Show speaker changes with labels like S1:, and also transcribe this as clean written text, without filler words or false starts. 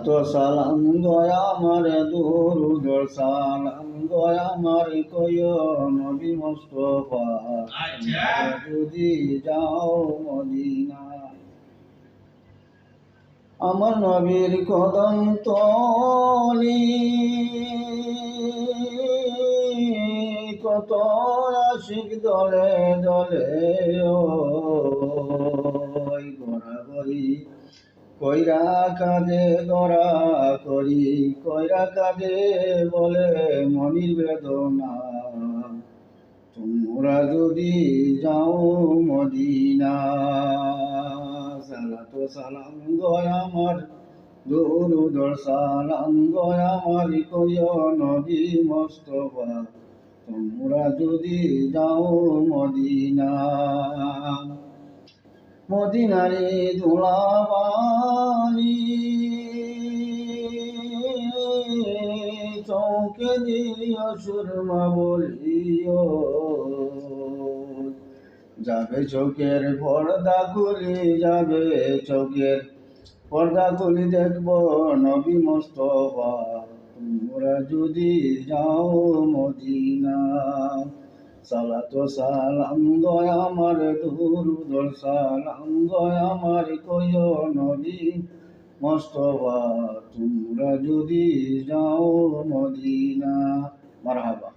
S1: সালাত সালাম দয়া মারে দুরুদ সালাম দয়া মারে কইও নবী মুস্তাফা যদি যাও মদিনা আমার নবীর কদম তলি কত আশিক দলে দলে ওই গড়াগড়ি কইরা কাঁদে গড়া করি কইরা কাঁদে বলে মনির বেদনা তোমরা যদি যাও মদিনা সালাত সালাম গয় আমার দুরুদ সালাম গয় আমার কইও নবী মুস্তাফা তোমরা যদি যাও মদিনা মদিনারে ধুলাবালি চৌকে দিও সুরমা বলিও যাবে চোখের পর্দা খুলি যাবে চোখের পর্দা খুলি দেখবো নবী মুস্তাফা তোমরা যদি যাও মদিনা সালাত সালাম গয় আমার দুরুদ সালাম গয় আমার কইও নবী মুস্তাফা তোমরা যদি যাও মদিনা মারহাবা।